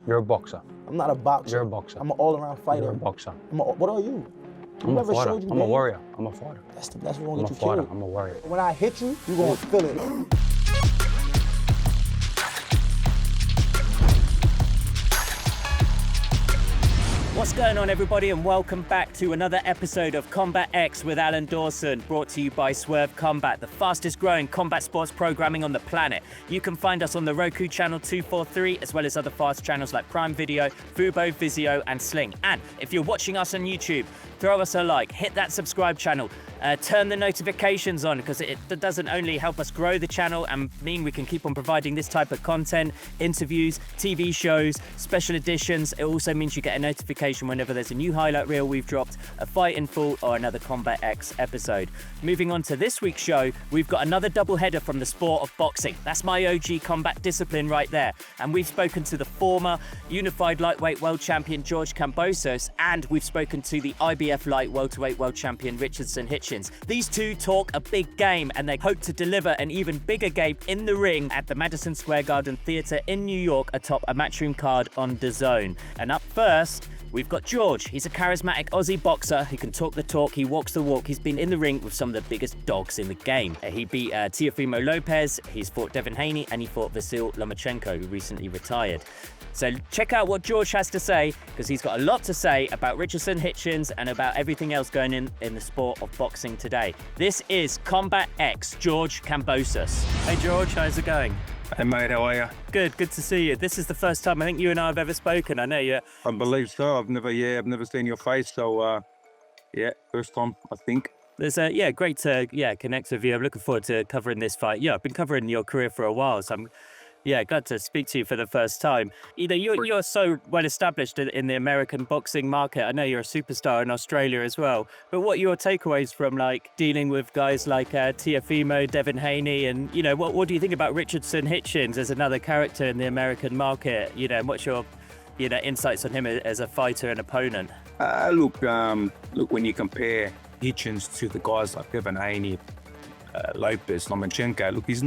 You're a boxer. I'm not a boxer. You're a boxer. I'm an all-around fighter. You're a boxer. What are you? I'm a fighter. Showed you, I'm a warrior. I'm a fighter. That's what's gonna I'm a get you fighter. killed. I'm a warrior. When I hit you, you're gonna feel it. What's going on, everybody, and welcome back to another episode of Combat X with Alan Dawson, brought to you by Swerve Combat, the fastest growing combat sports programming on the planet. You can find us on the Roku channel 243, as well as other fast channels like Prime Video, Fubo, Vizio, and Sling. And if you're watching us on YouTube, throw us a like, hit that subscribe channel, turn the notifications on, because it doesn't only help us grow the channel and mean we can keep on providing this type of content, interviews, TV shows, special editions. It also means you get a notification whenever there's a new highlight reel we've dropped, a fight in full, or another Combat X episode. Moving on to this week's show, we've got another double header from the sport of boxing. That's my OG combat discipline right there. And we've spoken to the former unified lightweight world champion George Kambosos, and we've spoken to the IBF light welterweight world champion Richardson Hitchens. These two talk a big game, and they hope to deliver an even bigger game in the ring at the Madison Square Garden Theatre in New York atop a Matchroom card on DAZN. And up first, we've got George. He's a charismatic Aussie boxer who can talk the talk, he walks the walk. He's been in the ring with some of the biggest dogs in the game. He beat Teofimo Lopez, he's fought Devin Haney, and he fought Vasil Lomachenko, who recently retired. So check out what George has to say, because he's got a lot to say about Richardson Hitchens and about everything else going in the sport of boxing today. This is Combat X, George Kambosos. Hey George, how's it going? Hey mate, how are you? Good to see you. This is the first time I think you and I have ever spoken. I know you. I believe so. I've never seen your face, so first time I think. There's great to connect with you. I'm looking forward to covering this fight. Yeah, I've been covering your career for a while, so I'm glad to speak to you for the first time. You're so well established in the American boxing market. I know you're a superstar in Australia as well. But what are your takeaways from dealing with guys like Teofimo, Devin Haney, and what do you think about Richardson Hitchens as another character in the American market? And what's your insights on him as a fighter and opponent? Look, when you compare Hitchens to the guys like Devin Haney, Lopez, Lomachenko, look, he's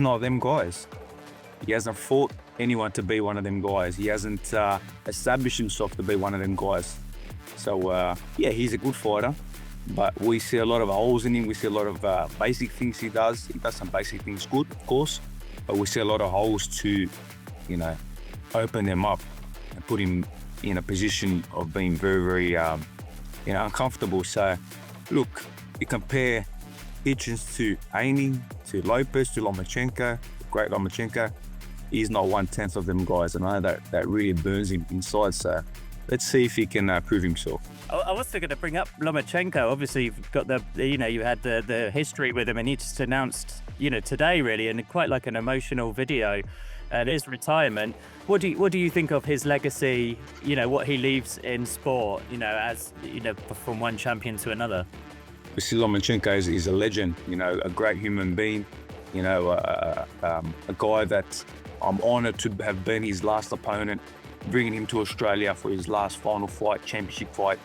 not them guys. He hasn't fought anyone to be one of them guys. He hasn't established himself to be one of them guys. So, he's a good fighter, but we see a lot of holes in him. We see a lot of basic things he does. He does some basic things good, of course, but we see a lot of holes to, open them up and put him in a position of being very, very, uncomfortable. So, look, you compare Hitchens to Haney, to Lopez, to Lomachenko, great Lomachenko. He's not 1/10 of them guys, and I know that really burns him inside. So let's see if he can prove himself. I was still going to bring up Lomachenko. Obviously, you've got you had the history with him, and he just announced, today really, and quite like an emotional video, and his retirement. What do you think of his legacy? What he leaves in sport. As from one champion to another. Vasil Lomachenko is a legend. A great human being. A guy that I'm honoured to have been his last opponent, bringing him to Australia for his last final fight, championship fight.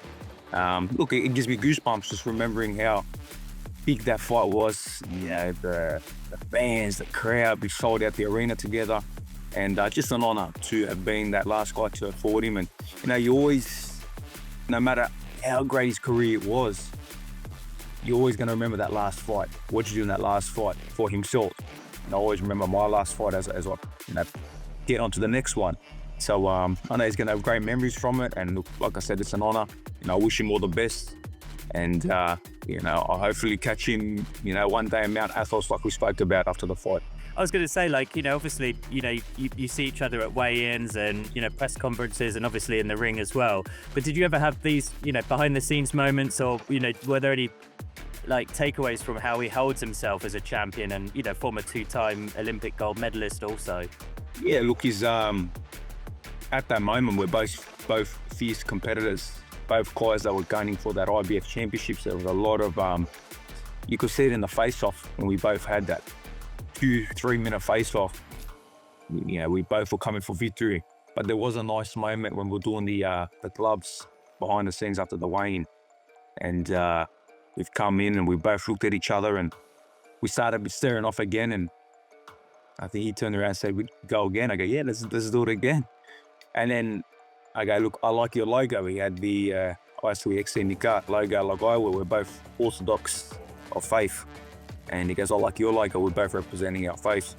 Look, it gives me goosebumps just remembering how big that fight was. The fans, the crowd, we sold out the arena together, and just an honour to have been that last guy to afford him. And you always, no matter how great his career was, you're always going to remember that last fight. What you do in that last fight for himself. And I always remember my last fight as I get on to the next one. So I know he's going to have great memories from it. And look, like I said, it's an honour. I wish him all the best. And, I'll hopefully catch him, one day in Mount Athos like we spoke about after the fight. I was going to say, obviously, you see each other at weigh-ins and, press conferences and obviously in the ring as well. But did you ever have these, behind-the-scenes moments, or, were there any takeaways from how he holds himself as a champion and, former two-time Olympic gold medalist also? Yeah, look, he's at that moment we're both fierce competitors, both guys that were gunning for that IBF championships. There was a lot of, you could see it in the face-off when we both had that 2-3 minute face-off. We both were coming for victory, but there was a nice moment when we were doing the gloves behind the scenes after the weigh-in, and we've come in and we both looked at each other and we started staring off again, and I think he turned around and said, "We go again." I go, "Yeah, let's do it again." And then I go, look, I like your logo. He had the ISW XC logo like I were. We're both Orthodox of faith. And he goes, I like your logo. We're both representing our faith.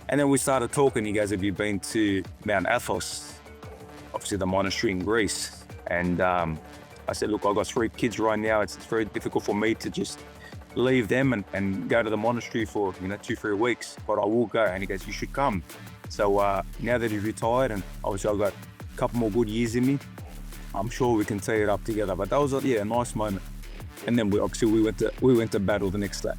And then we started talking. He goes, have you been to Mount Athos? Obviously the monastery in Greece. And I said, look, I've got 3 kids right now. It's very difficult for me to just leave them and go to the monastery for 2-3 weeks, but I will go. And he goes, you should come. So now that he's retired, and obviously I've got a couple more good years in me, I'm sure we can tee it up together. But that was a nice moment. And then we went to battle the next day.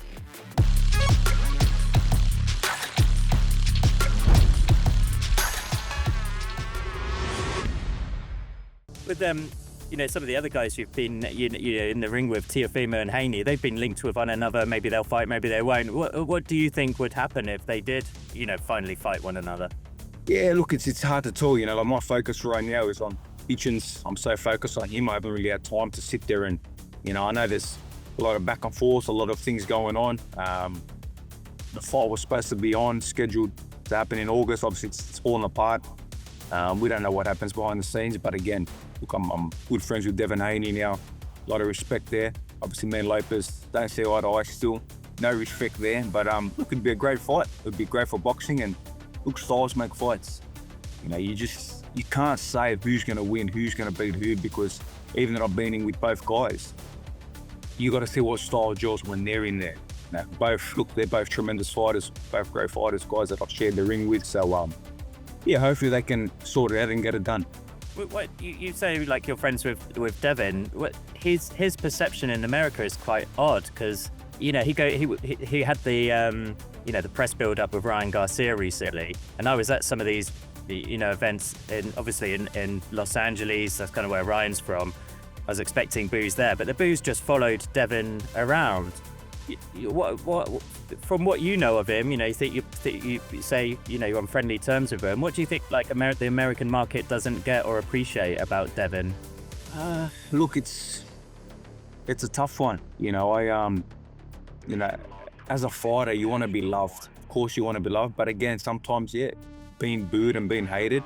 With some of the other guys you've been in the ring with, Teofimo and Haney, they've been linked with one another. Maybe they'll fight, maybe they won't. What do you think would happen if they did, finally fight one another? Yeah, look, it's hard to tell. Like my focus right now is on Hitchens. I'm so focused on him. I haven't really had time to sit there and, I know there's a lot of back and forth, a lot of things going on. The fight was supposed to be scheduled to happen in August. Obviously, it's falling apart. We don't know what happens behind the scenes, but again, look, I'm good friends with Devin Haney now. A lot of respect there. Obviously, me and Lopez don't see eye to eye still. No respect there, but look, it'd be a great fight. It'd be great for boxing, and look, styles make fights. You can't say who's going to win, who's going to beat who, because even though I've been in with both guys, you got to see what style gels when they're in there. They're both tremendous fighters, both great fighters, guys that I've shared the ring with. So, hopefully they can sort it out and get it done. What you say, like you're friends with Devin? His perception in America is quite odd because he had the the press build up with Ryan Garcia recently, and I was at some of these events in Los Angeles. That's kind of where Ryan's from. I was expecting booze there, but the booze just followed Devin around. What from what you know of him, you say you're on friendly terms with him. What do you think the American market doesn't get or appreciate about Devin? Look, it's a tough one. As a fighter, you want to be loved. Of course, you want to be loved, but again, sometimes being booed and being hated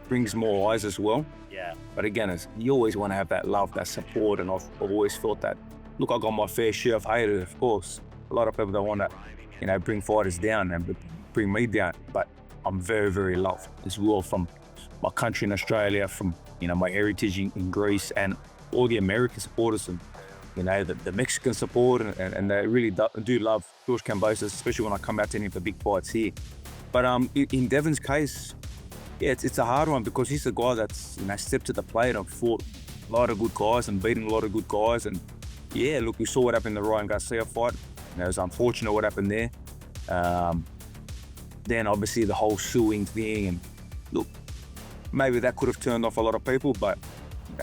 brings more eyes as well. Yeah. But again, you always want to have that love, that support, and I've always felt that. Look, I got my fair share of haters, of course. A lot of people don't want to, bring fighters down and bring me down. But I'm very, very loved as well from my country in Australia, from, my heritage in Greece, and all the American supporters and, the Mexican support. And they really do love George Kambosos, especially when I come out to him for big fights here. But in Devin's case, it's a hard one because he's a guy that's, stepped to the plate and fought a lot of good guys and beaten a lot of good guys. And look, we saw what happened in the Ryan Garcia fight. It was unfortunate what happened there. Then obviously the whole suing thing, and look, maybe that could have turned off a lot of people, but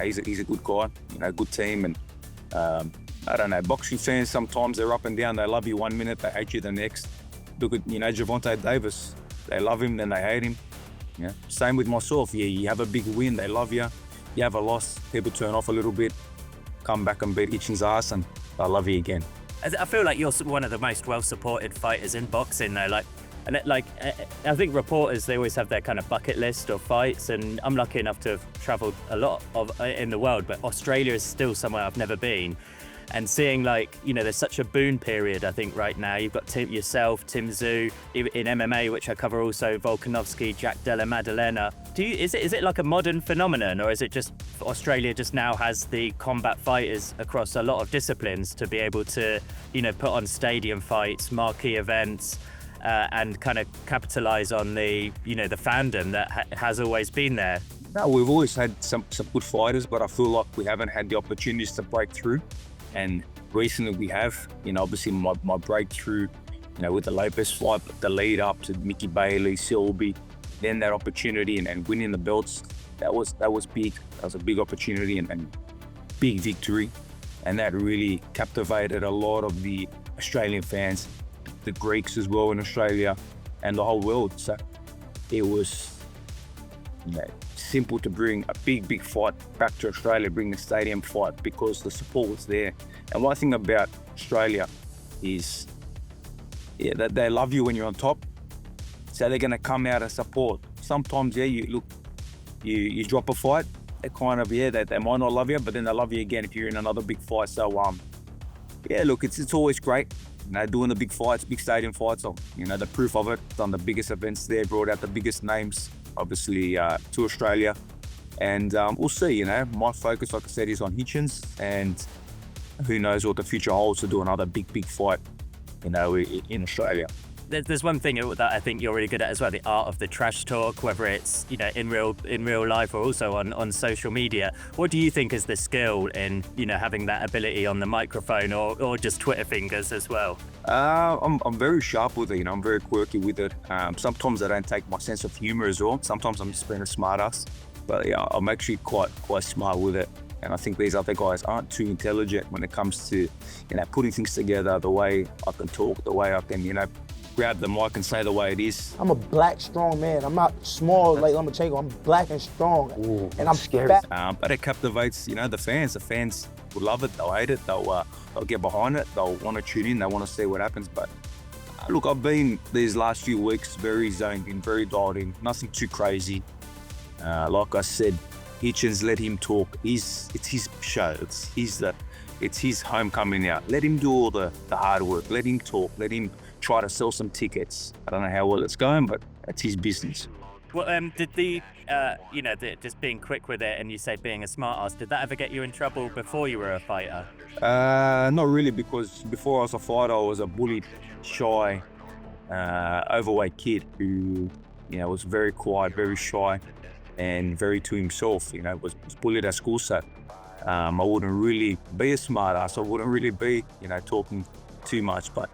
he's a good guy, good team. And I don't know, boxing fans, sometimes they're up and down. They love you one minute, they hate you the next. Look at, Gervonta Davis, they love him, then they hate him. Same with myself. You have a big win, they love you. You have a loss, people turn off a little bit, come back and beat Hitchens' ass, and I love you again. I feel like you're one of the most well-supported fighters in boxing, though. I think reporters, they always have their kind of bucket list of fights, and I'm lucky enough to have travelled a lot in the world, but Australia is still somewhere I've never been. And seeing there's such a boom period, I think, right now. You've got yourself, Tim Tszyu, in MMA, which I cover also, Volkanovski, Jack Della Maddalena. Is it like a modern phenomenon, or is it just Australia just now has the combat fighters across a lot of disciplines to be able to, put on stadium fights, marquee events, and kind of capitalise on the, the fandom that has always been there? No, we've always had some good fighters, but I feel like we haven't had the opportunities to break through. And recently we have, obviously my breakthrough, with the Lopez fight, the lead up to Mickey Bailey, Selby, then that opportunity and winning the belts, that was big. That was a big opportunity and big victory. And that really captivated a lot of the Australian fans, the Greeks as well in Australia, and the whole world. So it was simple to bring a big fight back to Australia, bring a stadium fight, because the support was there. And one thing about Australia is that they love you when you're on top, so they're going to come out and support. Sometimes you look, you drop a fight, they kind of, they might not love you, but then they love you again if you're in another big fight. So, yeah, look, it's always great, doing the big fights, big stadium fights. The proof of it, done the biggest events there, brought out the biggest names, obviously, to Australia. And we'll see, my focus, like I said, is on Hitchens, and who knows what the future holds to do another big fight, in Australia. There's one thing that I think you're really good at as well, the art of the trash talk, whether it's in real life or also on social media. What do you think is the skill in having that ability on the microphone or just Twitter fingers as well? I'm very sharp with it. I'm very quirky with it. Sometimes I don't take my sense of humor as well. Sometimes I'm just being a smartass, but yeah, I'm actually quite smart with it. And I think these other guys aren't too intelligent when it comes to putting things together. The way I can talk, the way I can grab the mic and say the way it is. I'm a black, strong man. I'm not small like Lomachenko. I'm black and strong. Ooh, and I'm scary. fat. But it captivates, the fans. The fans will love it. They'll hate it. They'll get behind it. They'll want to tune in. They want to see what happens. But look, I've been these last few weeks very zoned in, very dialed in. Nothing too crazy. Like I said, Hitchens, let him talk. It's his show. It's his homecoming out. Let him do all the hard work. Let him talk. Let him try to sell some tickets. I don't know how well it's going, but it's his business. Well, did just being quick with it, and you say being a smart ass, did that ever get you in trouble before you were a fighter? Not really, because before I was a fighter, I was a bullied, shy, overweight kid who, was very quiet, very shy, and very to himself. Was bullied at school, so I wouldn't really be a smart ass. I wouldn't really be, talking too much, but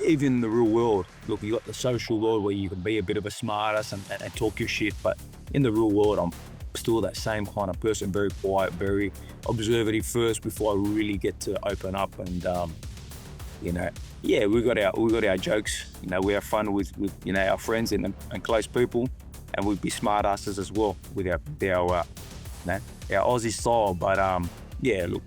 even in the real world, look, you got the social world where you can be a bit of a smartass and talk your shit, but in the real world, I'm still that same kind of person, very quiet, very observative first before I really get to open up. And we got our jokes. We have fun with our friends and close people, and we'd be smartasses as well with our Aussie style. But look.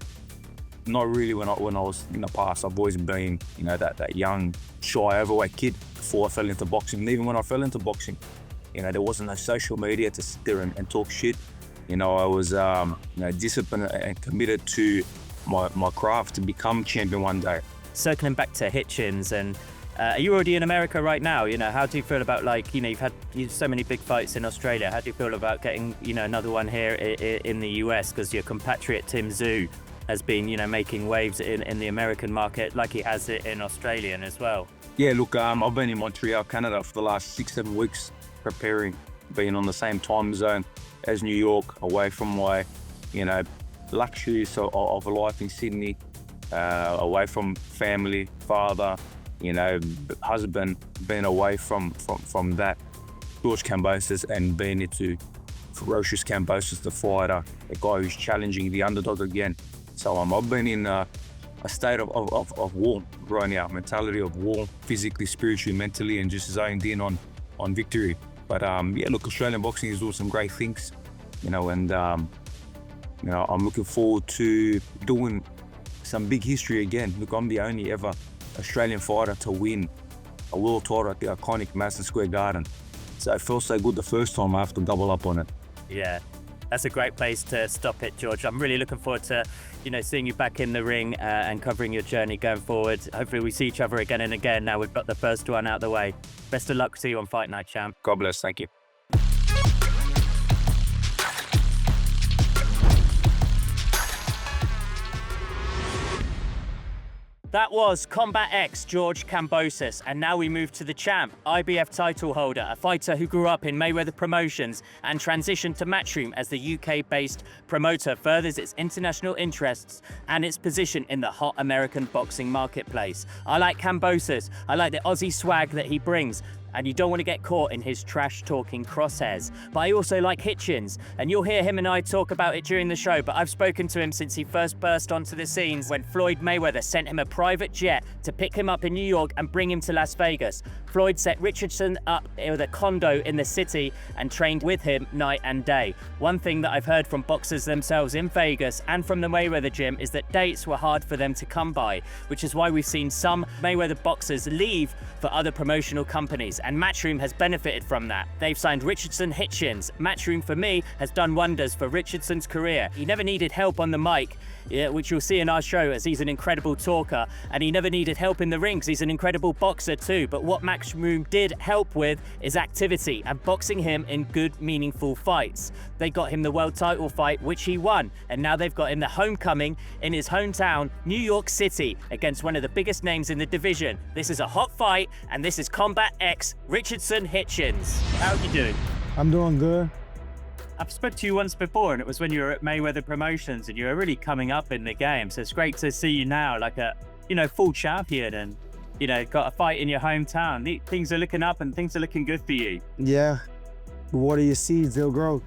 Not really when I was in the past. I've always been, that young, shy, overweight kid before I fell into boxing. And even when I fell into boxing, there wasn't no social media to sit there and talk shit. I was, disciplined and committed to my craft to become champion one day. Circling back to Hitchens, and are you already in America right now? How do you feel about you've had so many big fights in Australia. How do you feel about getting, another one here in the US? Because your compatriot Tim Tszyu has been, making waves in the American market like he has it in Australian as well. Yeah, look, I've been in Montreal, Canada for the last 6-7 weeks preparing, being on the same time zone as New York, away from my, luxuries of a life in Sydney, away from family, father, husband, being away from that, George Kambosos, and being into ferocious Kambosos, the fighter, the guy who's challenging the underdog again. So I've been in a state of war right now, mentality of war, physically, spiritually, mentally, and just zoned in on victory. But look, Australian boxing is doing some great things, and I'm looking forward to doing some big history again. Look, I'm the only ever Australian fighter to win a world title at the iconic Madison Square Garden. So it felt so good the first time. I have to double up on it. Yeah. That's a great place to stop it, George. I'm really looking forward to, seeing you back in the ring and covering your journey going forward. Hopefully we see each other again and again. Now we've got the first one out of the way. Best of luck to you on Fight Night, champ. God bless. Thank you. That was Combat X George Kambosos, and now we move to the champ, IBF title holder, a fighter who grew up in Mayweather Promotions and transitioned to Matchroom as the UK-based promoter furthers its international interests and its position in the hot American boxing marketplace. I like Kambosos. I like the Aussie swag that he brings, and you don't want to get caught in his trash-talking crosshairs. But I also like Hitchens, and you'll hear him and I talk about it during the show, but I've spoken to him since he first burst onto the scenes when Floyd Mayweather sent him a private jet to pick him up in New York and bring him to Las Vegas. Floyd set Richardson up with a condo in the city and trained with him night and day. One thing that I've heard from boxers themselves in Vegas and from the Mayweather gym is that dates were hard for them to come by, which is why we've seen some Mayweather boxers leave for other promotional companies, and Matchroom has benefited from that. They've signed Richardson Hitchens. Matchroom, for me, has done wonders for Richardson's career. He never needed help on the mic, which you'll see in our show, as he's an incredible talker, and he never needed help in the ring because he's an incredible boxer too. But what Matchroom did help with is activity and boxing him in good, meaningful fights. They got him the world title fight, which he won, and now they've got him the homecoming in his hometown, New York City, against one of the biggest names in the division. This is a hot fight, and this is Combat X Richardson Hitchens. How are you doing? I'm doing good. I've spoke to you once before, and it was when you were at Mayweather Promotions, and you were really coming up in the game. So it's great to see you now, like a, full champion, and got a fight in your hometown. Things are looking up, and things are looking good for you. Yeah, water your seeds, they'll grow.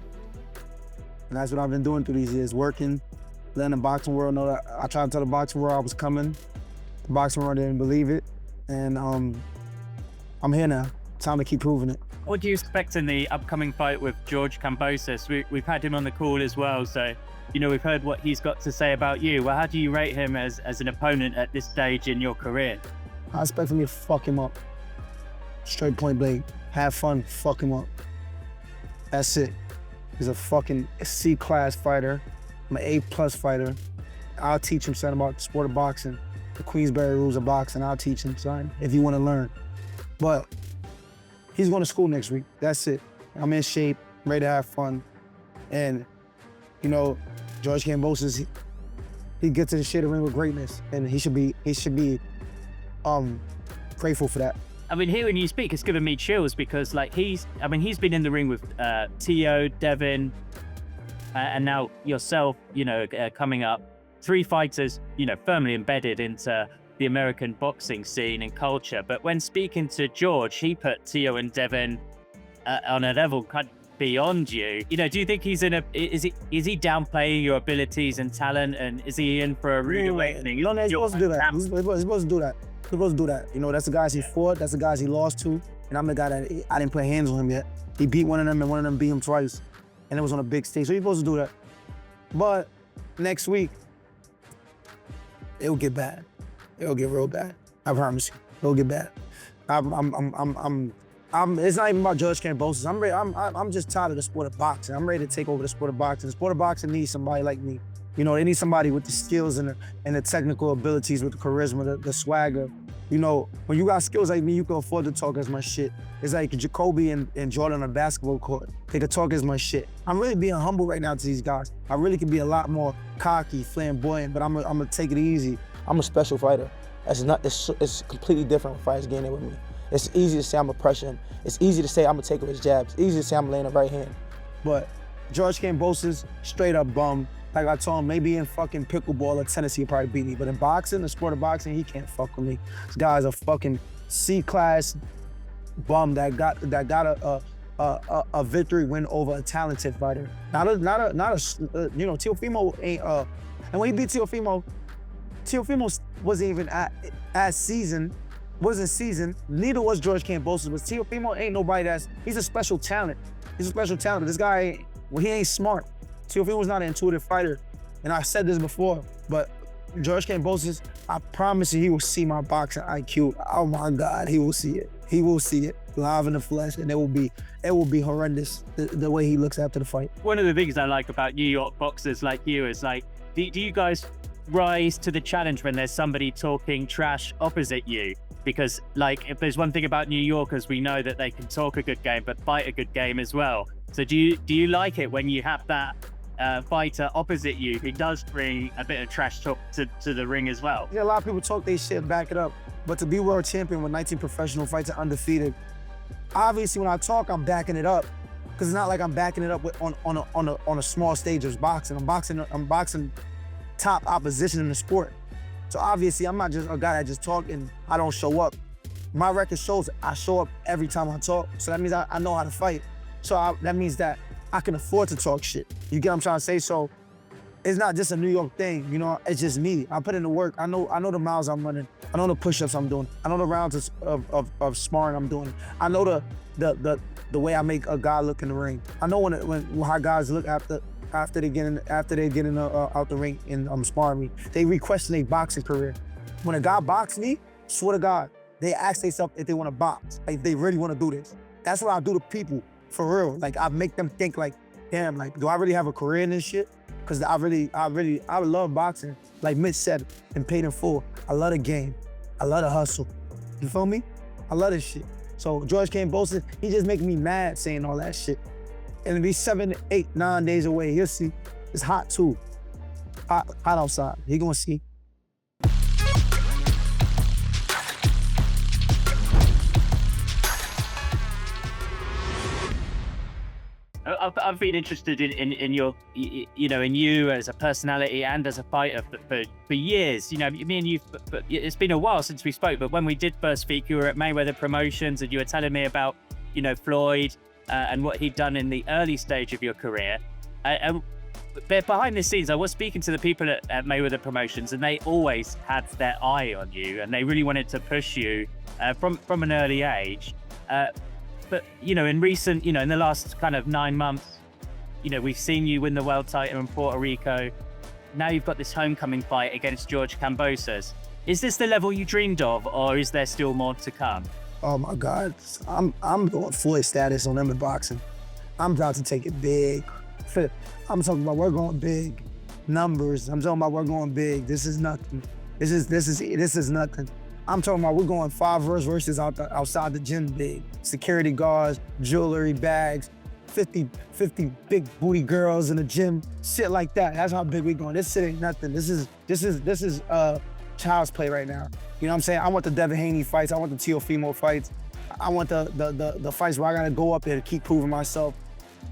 And that's what I've been doing through these years, working, letting the boxing world know that I tried to tell the boxing world I was coming. The boxing world didn't believe it, and I'm here now. Time to keep proving it. What do you expect in the upcoming fight with George Kambosos? We've had him on the call as well, so we've heard what he's got to say about you. Well, how do you rate him as an opponent at this stage in your career? I expect me to fuck him up. Straight point blank. Have fun, fuck him up. That's it. He's a fucking C-class fighter. I'm an A+ fighter. I'll teach him something about the sport of boxing. The Queensberry rules of boxing, I'll teach him something if you want to learn. But he's going to school next week. That's it. I'm in shape, ready to have fun. And, George Kambosos, he gets in the shit ring with greatness, and he should be grateful for that. I mean, hearing you speak, it's given me chills because, he's been in the ring with Tio, Devin, and now yourself, coming up. 3 fighters, firmly embedded into the American boxing scene and culture. But when speaking to George, he put Tio and Devin on a level kind of beyond you. Do you think he's is he downplaying your abilities and talent, and is he in for a rude awakening? He's supposed to do that. He's supposed to do that. He's supposed to do that. That's the guys he fought, that's the guys he lost to, and I'm the guy that I didn't put hands on him yet. He beat one of them, and one of them beat him twice, and it was on a big stage, so he's supposed to do that. But next week, it'll get bad. It'll get real bad. I promise you. It'll get bad. It's not even about George Kambosos. I'm just tired of the sport of boxing. I'm ready to take over the sport of boxing. The sport of boxing needs somebody like me. They need somebody with the skills and the technical abilities, with the charisma, the swagger. When you got skills like me, you can afford to talk as much shit. It's like Jacoby and Jordan on a basketball court. They can talk as much shit. I'm really being humble right now to these guys. I really could be a lot more cocky, flamboyant, but I'm gonna take it easy. I'm a special fighter. It's completely different when fighters getting in with me. It's easy to say I'm a pressure. It's easy to say I'm gonna take away his jabs. It's easy to say I'm laying the right hand. But George Kambosos, straight up bum. Like I told him, maybe in fucking pickleball or tennis he'll probably beat me. But in boxing, the sport of boxing, he can't fuck with me. This guy's a fucking C-class bum that got a victory win over a talented fighter. Teofimo ain't. And when he beat Teofimo wasn't even wasn't seasoned. Neither was George Kambosos. But Teofimo ain't nobody he's a special talent. He's a special talent. This guy, he ain't smart. Teofimo's not an intuitive fighter. And I said this before, but George Kambosos, I promise you, he will see my boxing IQ. Oh my God, he will see it. He will see it live in the flesh, and it will be horrendous the way he looks after the fight. One of the things I like about New York boxers like you is do you guys rise to the challenge when there's somebody talking trash opposite you? Because if there's one thing about New Yorkers, we know that they can talk a good game, but fight a good game as well. So do you like it when you have that fighter opposite you who does bring a bit of trash talk to the ring as well? Yeah, a lot of people talk their shit and back it up, but to be world champion with 19 professional fights and undefeated, obviously when I talk, I'm backing it up, because it's not like I'm backing it up on a small stage of boxing. I'm boxing top opposition in the sport. So obviously, I'm not just a guy that just talk and I don't show up. My record shows I show up every time I talk, so that means I know how to fight. So that means that I can afford to talk shit. You get what I'm trying to say? So it's not just a New York thing, it's just me. I put in the work. I know the miles I'm running. I know the push-ups I'm doing. I know the rounds of sparring I'm doing. I know the way I make a guy look in the ring. I know how guys look after they get out the ring and sparring me. They requesting a boxing career. When a guy boxes me, swear to God, they ask themselves if they want to box, like if they really want to do this. That's what I do to people, for real. Like I make them think like, damn, like do I really have a career in this shit? Because I love boxing. Like Mitch said and paid in full. I love the game. I love the hustle. You feel me? I love this shit. So George Kambosos, he just making me mad saying all that shit. And it'll be 7, 8, 9 days away. You'll see. It's hot too. Hot outside. He gonna see. I've been interested in your, in you as a personality and as a fighter for years. Me and you, but it's been a while since we spoke. But when we did first speak, you were at Mayweather Promotions, and you were telling me about, Floyd and what he'd done in the early stage of your career. But behind the scenes, I was speaking to the people at Mayweather Promotions, and they always had their eye on you, and they really wanted to push you from an early age. But, in recent, in the last kind of 9 months, we've seen you win the world title in Puerto Rico. Now you've got this homecoming fight against George Kambosos. Is this the level you dreamed of, or is there still more to come? Oh my God, I'm going Floyd status on them in boxing. I'm about to take it big. I'm talking about we're going big. Numbers, I'm talking about we're going big. This is nothing. This is nothing. I'm talking about we're going 5 versus outside the gym big. Security guards, jewelry, bags, 50 big booty girls in the gym, shit like that. That's how big we going. This shit ain't nothing. This is child's play right now. You know what I'm saying? I want the Devin Haney fights. I want the Teofimo fights. I want the fights where I gotta go up there to keep proving myself.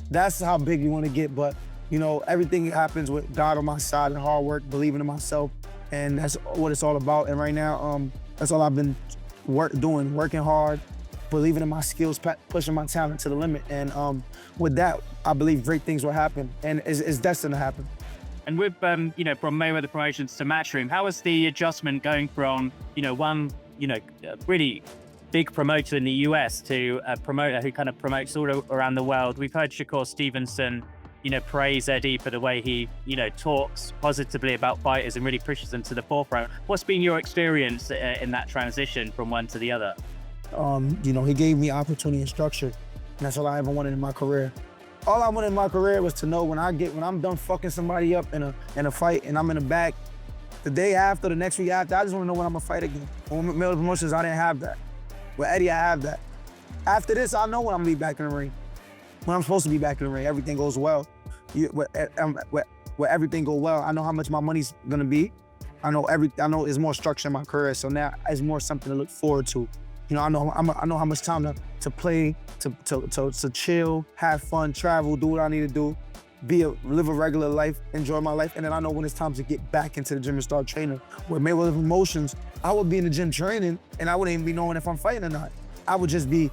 That's how big you want to get. But everything happens with God on my side and hard work, believing in myself, and that's what it's all about. And right now, that's all I've been doing, working hard, believing in my skills, pushing my talent to the limit. And with that, I believe great things will happen, and it's destined to happen. And with, from Mayweather Promotions to Matchroom, how was the adjustment going from, one, really big promoter in the US to a promoter who kind of promotes all around the world? We've heard Shakur Stevenson, praise Eddie for the way he, talks positively about fighters and really pushes them to the forefront. What's been your experience in that transition from one to the other? He gave me opportunity and structure, and that's all I ever wanted in my career. All I wanted in my career was to know when I'm done fucking somebody up in a fight and I'm in the back, the day after, the next week after, I just want to know when I'm gonna fight again. With Mayweather Promotions, I didn't have that. With Eddie, I have that. After this, I know when I'm gonna be back in the ring. When I'm supposed to be back in the ring, everything goes well. Where everything go well, I know how much my money's gonna be. I know it's more structure in my career, so now it's more something to look forward to. I know how much time to play, to chill, have fun, travel, do what I need to do, live a regular life, enjoy my life, and then I know when it's time to get back into the gym and start training. With Mayweather Promotions, I would be in the gym training, and I wouldn't even be knowing if I'm fighting or not. I would just be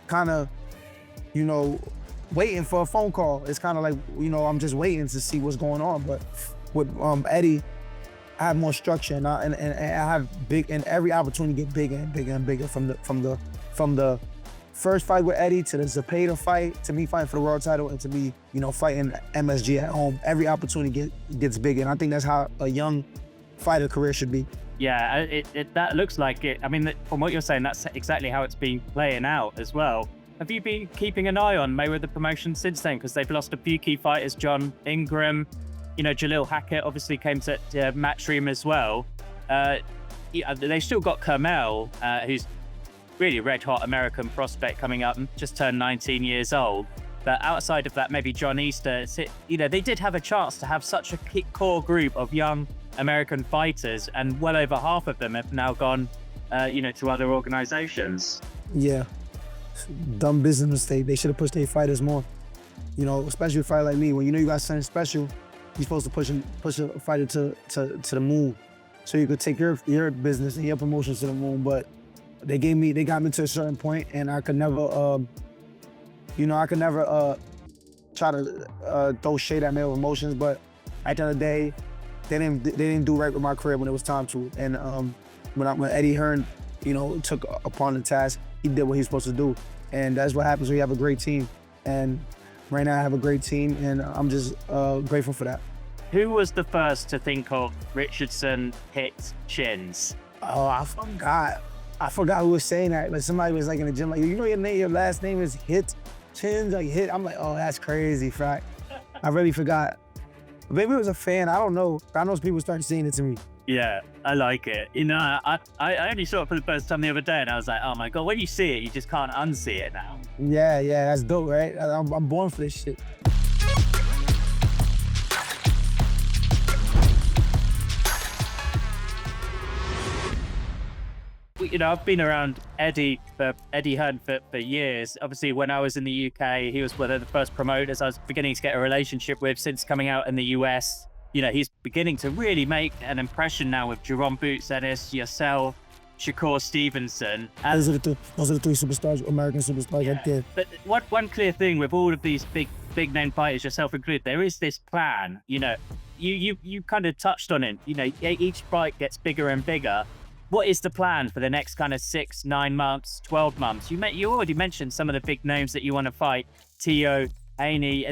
kind of, waiting for a phone call. It's kind of like, I'm just waiting to see what's going on. But with Eddie, I have more structure, and I have big, and every opportunity get bigger and bigger and bigger. From the first fight with Eddie to the Zepeda fight, to me fighting for the world title, and to me, fighting MSG at home. Every opportunity gets bigger, and I think that's how a young fighter career should be. Yeah, that looks like it. I mean, from what you're saying, that's exactly how it's been playing out as well. Have you been keeping an eye on Mayweather Promotions since then? Because they've lost a few key fighters, John Ingram, Jalil Hackett obviously came to Matchroom as well. They've still got Kermel, who's really a red-hot American prospect coming up, just turned 19 years old. But outside of that, maybe John Easter, they did have a chance to have such a core group of young American fighters, and well over half of them have now gone, to other organizations. Yeah. Dumb business mistake. They should have pushed their fighters more. Especially a fighter like me. When you got something special, you're supposed to push a fighter to the moon, so you could take your business and your promotions to the moon. But they got me to a certain point, and I could never, try to throw shade at male emotions. But at the end of the day, they didn't do right with my career when it was time to. And when Eddie Hearn, you know, took upon the task, he did what he's supposed to do. And that's what happens when you have a great team. And right now I have a great team, and I'm just grateful for that. Who was the first to think of Richardson Hitchens? Oh, I forgot who was saying that. Like somebody was like in the gym, like, you know your last name is Hitchens, like Hit. I'm like, oh, that's crazy, fact. I really forgot. Maybe it was a fan, I don't know. I know people started saying it to me. Yeah, I like it. You know, I only saw it for the first time the other day, and I was like, oh my God, when you see it, you just can't unsee it now. Yeah, that's dope, right? I'm born for this shit. You know, I've been around Eddie Hearn for years. Obviously, when I was in the UK, he was one of the first promoters I was beginning to get a relationship with since coming out in the US. You know, he's beginning to really make an impression now with Jerome Boots Ennis, yourself, Shakur Stevenson. Those are the three superstars, American superstars right there. But one clear thing with all of these big name fighters, yourself included, there is this plan. You know, you kind of touched on it. You know, each fight gets bigger and bigger. What is the plan for the next kind of 6, 9 months, 12 months? You already mentioned some of the big names that you want to fight. Tio, Haney.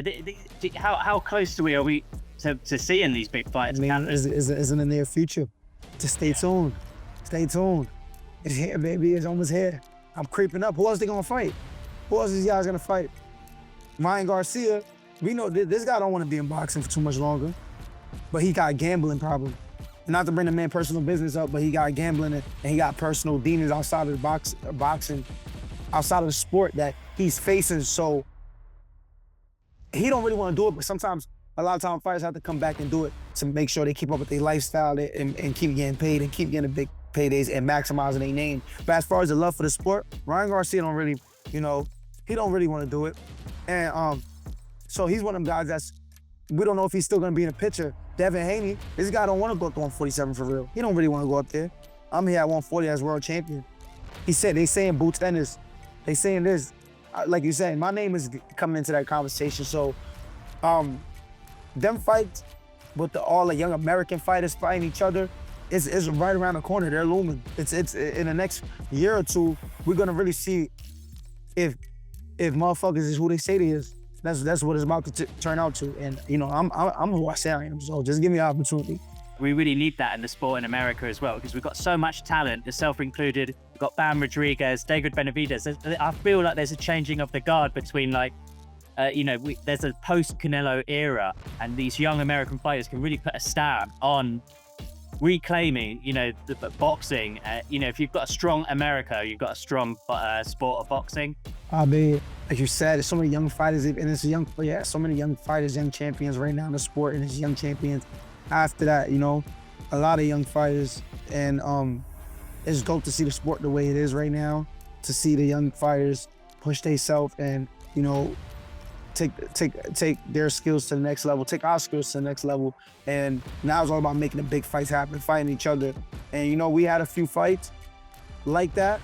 How close are we to seeing these big fights? I mean, it's in the near future. Just stay tuned. Stay tuned. It's here, baby. It's almost here. I'm creeping up. Who else they gonna fight? Who else is y'all gonna fight? Ryan Garcia. We know this guy don't want to be in boxing for too much longer, but he got a gambling problem. Not to bring the man personal business up, but he got gambling and he got personal demons outside of the boxing, outside of the sport that he's facing. So he don't really want to do it, but sometimes, a lot of times fighters have to come back and do it to make sure they keep up with their lifestyle and keep getting paid and keep getting the big paydays and maximizing their name. But as far as the love for the sport, Ryan Garcia don't really, you know, he don't really want to do it. And so he's one of them guys we don't know if he's still gonna be in the picture. Devin Haney, this guy don't want to go up to 147 for real. He don't really want to go up there. I'm here at 140 as world champion. He said, they saying Boots Ennis. They saying this. Like you said, my name is coming into that conversation. So them fights with all the young American fighters fighting each other is right around the corner. They're looming. It's in the next year or two, we're gonna really see if motherfuckers is who they say they is. That's what it's about to turn out to. And you know, I'm who I say I am. So just give me an opportunity. We really need that in the sport in America as well, because we've got so much talent, yourself included. We've got Bam Rodriguez, David Benavidez. I feel like there's a changing of the guard between, like, you know, there's a post-Canelo era, and these young American fighters can really put a stamp on reclaiming, you know, the boxing. You know, if you've got a strong America, you've got a strong sport of boxing. I mean, like you said, there's so many young fighters, and it's so many young fighters, young champions right now in the sport, and it's young champions after that, you know, a lot of young fighters. And it's dope to see the sport the way it is right now, to see the young fighters push themselves and, you know, take their skills to the next level, take our skills to the next level. And now it's all about making the big fights happen, fighting each other. And, you know, we had a few fights like that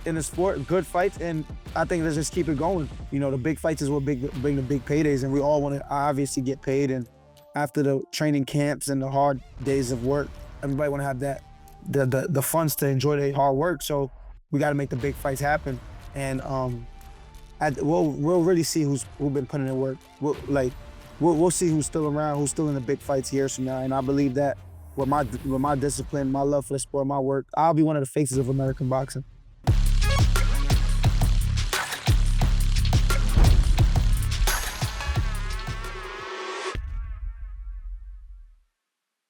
in the sport, good fights, and I think let's just keep it going. You know, the big fights is what bring the big paydays, and we all want to obviously get paid. And after the training camps and the hard days of work, everybody want to have that, the funds to enjoy their hard work. So we got to make the big fights happen. And we'll really see who's been putting in work. We'll see who's still around, who's still in the big fights years from now. And I believe that with my discipline, my love for the sport, my work, I'll be one of the faces of American boxing.